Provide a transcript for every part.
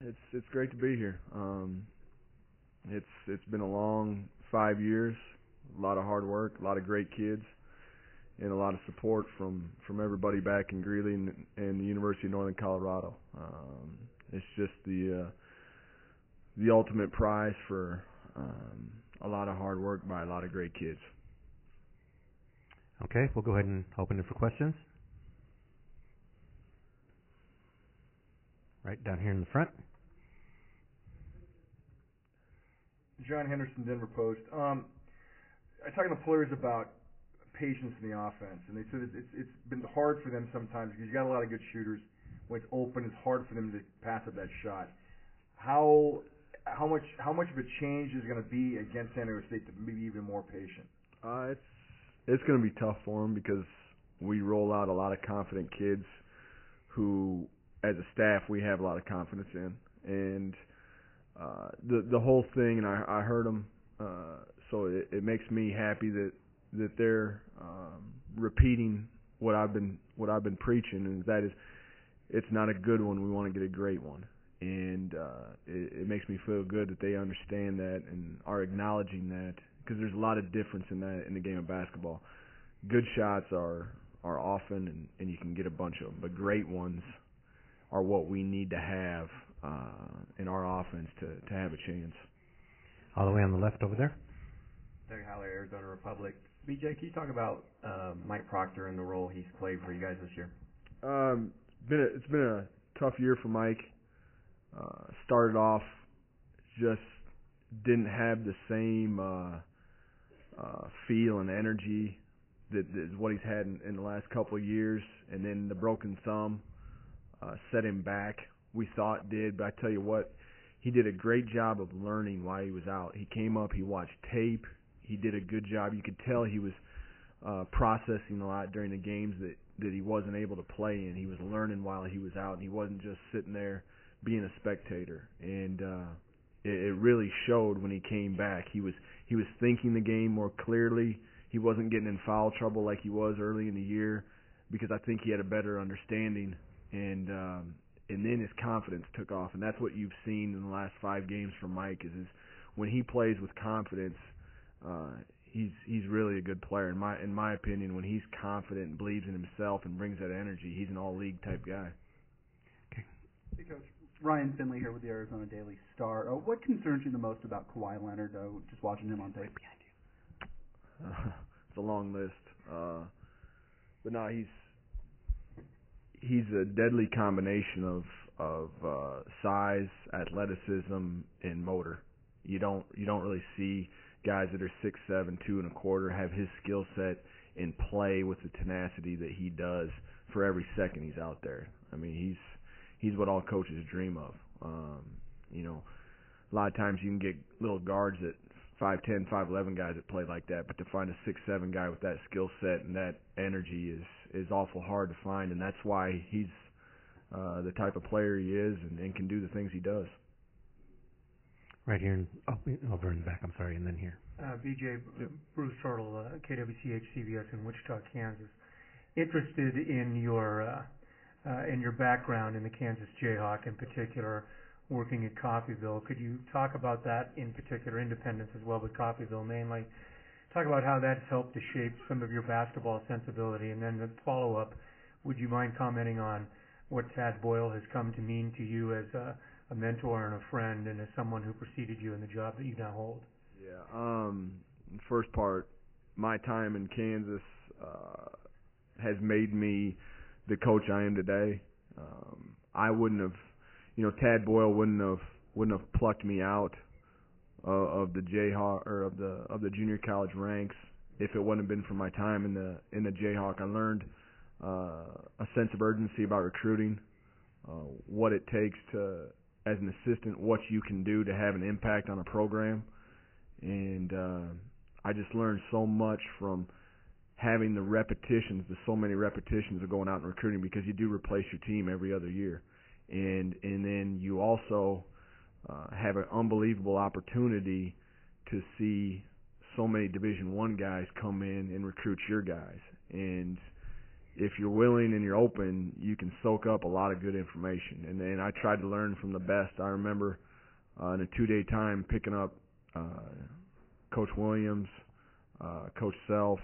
It's great to be here. It's been a long 5 years, a lot of hard work, a lot of great kids, and a lot of support from everybody back in Greeley and the University of Northern Colorado. It's just the ultimate prize for a lot of hard work by a lot of great kids. Okay, we'll go ahead and open it for questions. Right down here in the front. John Henderson, Denver Post. I talked to players about patience in the offense, and they said it's been hard for them sometimes because you got a lot of good shooters. When it's open, it's hard for them to pass up that shot. How much of a change is going to be against San Diego State to be even more patient? It's going to be tough for them because we roll out a lot of confident kids who, as a staff, we have a lot of confidence in, and the whole thing. And I heard them, so it makes me happy that they're repeating what I've been preaching, and that is, it's not a good one. We want to get a great one. And it makes me feel good that they understand that and are acknowledging that, because there's a lot of difference in that in the game of basketball. Good shots are often, and you can get a bunch of them, but great ones are what we need to have in our offense to have a chance. All the way on the left over there. Doug Haller, Arizona Republic. BJ, can you talk about Mike Proctor and the role he's played for you guys this year? It's been a tough year for Mike. Started off, just didn't have the same feel and energy that is what he's had in the last couple of years, and then the broken thumb set him back. We thought did, but I tell you what, he did a great job of learning while he was out. He came up, he watched tape, he did a good job. You could tell he was processing a lot during the games that he wasn't able to play in. He was learning while he was out, and he wasn't just sitting there being a spectator. And it really showed when he came back. He was thinking the game more clearly. He wasn't getting in foul trouble like he was early in the year, because I think he had a better understanding, and then his confidence took off. And that's what you've seen in the last 5 games from Mike is when he plays with confidence, he's really a good player. In my opinion, when he's confident and believes in himself and brings that energy, he's an all-league type guy. Okay. Hey, Coach. Ryan Finley here with the Arizona Daily Star. What concerns you the most about Kawhi Leonard, just watching him on tape? Right behind you. It's a long list. But no, he's a deadly combination of size, athleticism, and motor. You don't really see guys that are 6'7", 2 1/4 have his skill set and play with the tenacity that he does for every second he's out there. I mean, he's what all coaches dream of. A lot of times you can get little guards at 5'10", 5'11" guys that play like that, but to find a 6'7" guy with that skill set and that energy is awful hard to find, and that's why he's the type of player he is and can do the things he does. Right here, over in the back, I'm sorry, and then here. BJ, Bruce Turtle, KWCH CBS in Wichita, Kansas. Interested in your background in the Kansas Jayhawk, in particular, working at Coffeyville. Could you talk about that in particular, Independence as well, but Coffeyville mainly? Talk about how that's helped to shape some of your basketball sensibility. And then the follow-up, would you mind commenting on what Tad Boyle has come to mean to you as a mentor and a friend, and as someone who preceded you in the job that you now hold? Yeah. First part, my time in Kansas has made me the coach I am today. I wouldn't have, Tad Boyle wouldn't have plucked me out of the Jayhawk or of the junior college ranks if it wouldn't have been for my time in the Jayhawk. I learned a sense of urgency about recruiting, what it takes to, as an assistant, what you can do to have an impact on a program, and I just learned so much from having so many repetitions of going out and recruiting, because you do replace your team every other year. And then you also have an unbelievable opportunity to see so many Division I guys come in and recruit your guys. And if you're willing and you're open, you can soak up a lot of good information. And I tried to learn from the best. I remember in a 2-day time picking up Coach Williams, Coach Self,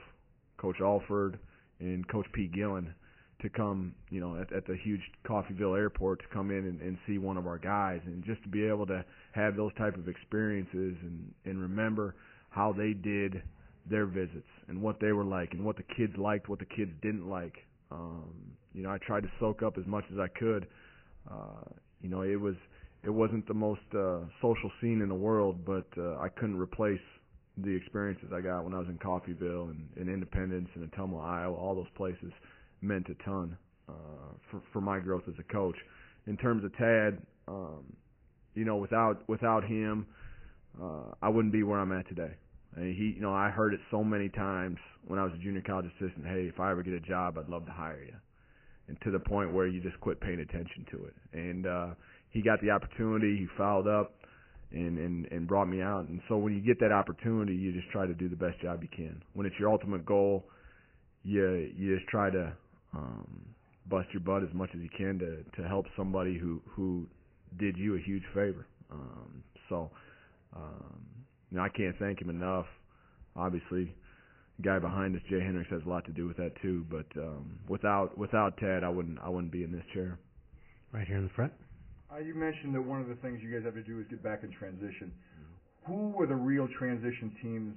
Coach Alford, and Coach Pete Gillen to come, at the huge Coffeyville airport to come in and see one of our guys, and just to be able to have those type of experiences and remember how they did their visits and what they were like and what the kids liked, what the kids didn't like. I tried to soak up as much as I could. It wasn't the most social scene in the world, but I couldn't replace the experiences I got when I was in Coffeyville and Independence and Ottumwa, Iowa. All those places meant a ton for my growth as a coach. In terms of Tad, without him, I wouldn't be where I'm at today. And I heard it so many times when I was a junior college assistant. Hey, if I ever get a job, I'd love to hire you. And to the point where you just quit paying attention to it. And he got the opportunity. He fouled up and brought me out. And so when you get that opportunity, you just try to do the best job you can. When it's your ultimate goal, you just try to bust your butt as much as you can to help somebody who did you a huge favor. I can't thank him enough. Obviously, the guy behind us, Jay Hendricks, has a lot to do with that too. But without Tad, I wouldn't be in this chair. Right here in the front. You mentioned that one of the things you guys have to do is get back in transition. Who were the real transition teams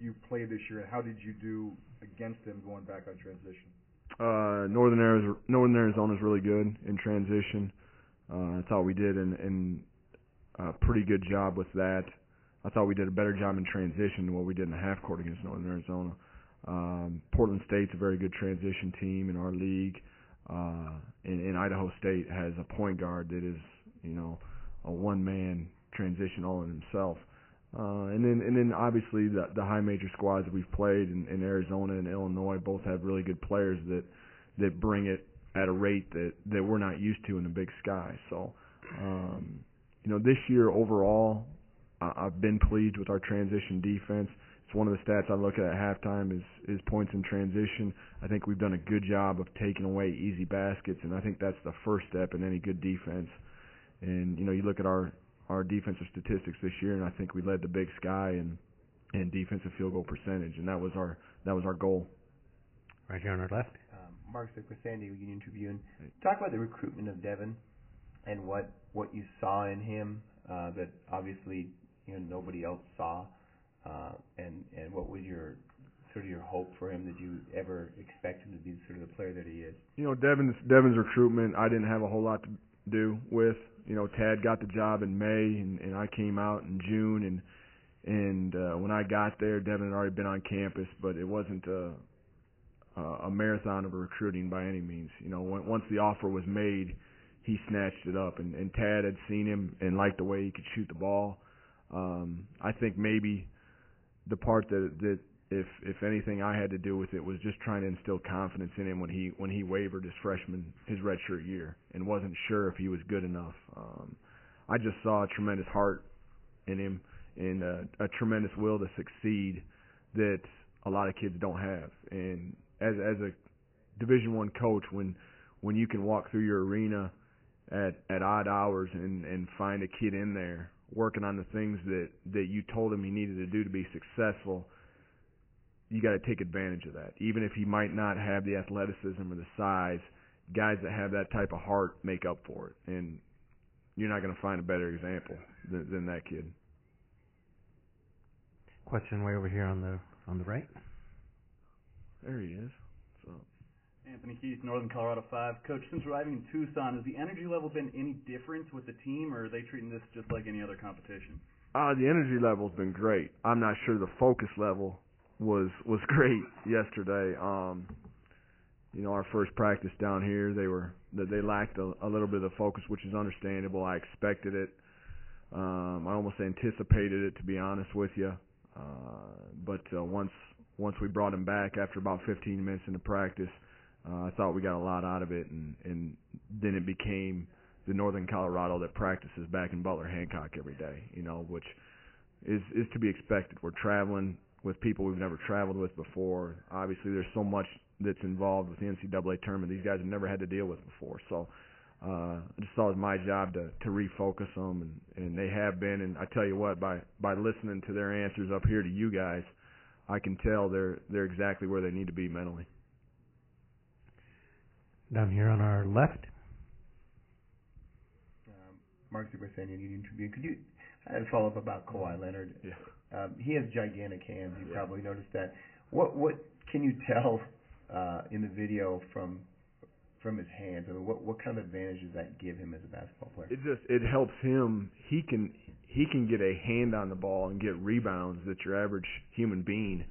you played this year, and how did you do against them going back on transition? Northern Arizona is really good in transition. I thought we did a pretty good job with that. I thought we did a better job in transition than what we did in the half court against Northern Arizona. Portland State's a very good transition team in our league. And Idaho State has a point guard that is, a one-man transition all in himself. And then obviously the high major squads that we've played in Arizona and Illinois both have really good players that bring it at a rate that we're not used to in the Big Sky. So, this year overall, I've been pleased with our transition defense. It's one of the stats I look at halftime is points in transition. I think we've done a good job of taking away easy baskets, and I think that's the first step in any good defense. And, you look at our defensive statistics this year, and I think we led the Big Sky in defensive field goal percentage, and that was our goal. Right here on our left. Mark Stick with Sandy Union Tribune. Talk about the recruitment of Devin and what you saw in him that obviously nobody else saw, and what was your hope for him? Did you ever expect him to be sort of the player that he is? Devin's recruitment I didn't have a whole lot to do with. Tad got the job in May, and I came out in June, and when I got there, Devin had already been on campus, but it wasn't a marathon of recruiting by any means. Once the offer was made, he snatched it up, and Tad had seen him and liked the way he could shoot the ball. I think maybe the part that if anything I had to do with it was just trying to instill confidence in him when he wavered his redshirt year and wasn't sure if he was good enough. I just saw a tremendous heart in him and a tremendous will to succeed that a lot of kids don't have. And as a Division I coach, when you can walk through your arena at odd hours and find a kid in there working on the things that you told him he needed to do to be successful, you got to take advantage of that. Even if he might not have the athleticism or the size, guys that have that type of heart make up for it. And you're not going to find a better example than that kid. Question way over here on the right. There he is. So. Anthony Keith, Northern Colorado 5. Coach, since arriving in Tucson, has the energy level been any different with the team, or are they treating this just like any other competition? The energy level's been great. I'm not sure the focus level was great yesterday. Our first practice down here, they lacked a little bit of focus, which is understandable. I expected it. I almost anticipated it, to be honest with you. But once we brought him back after about 15 minutes into practice, I thought we got a lot out of it, and then it became the Northern Colorado that practices back in Butler Hancock every day, which is to be expected. We're traveling with people we've never traveled with before. Obviously, there's so much that's involved with the NCAA tournament. These guys have never had to deal with before. So I just thought it was my job to refocus them, and they have been. And I tell you what, by listening to their answers up here to you guys, I can tell they're exactly where they need to be mentally. Down here on our left. Mark Supersanian, Union Tribune. Could you I had a follow up about Kawhi Leonard? Yeah. He has gigantic hands. You probably noticed that. What can you tell in the video from his hands? I mean, what kind of advantage does that give him as a basketball player? It helps him. He can get a hand on the ball and get rebounds that your average human being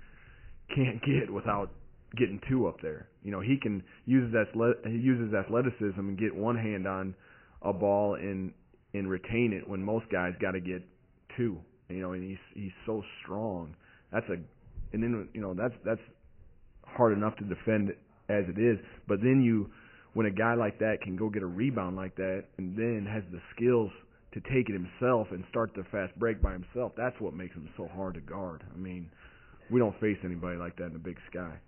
can't get without getting two up there. You know, he can use his athleticism and get one hand on a ball and retain it when most guys got to get two. You know, and he's so strong. That's hard enough to defend as it is. But then when a guy like that can go get a rebound like that and then has the skills to take it himself and start the fast break by himself, that's what makes him so hard to guard. I mean, we don't face anybody like that in the Big Sky.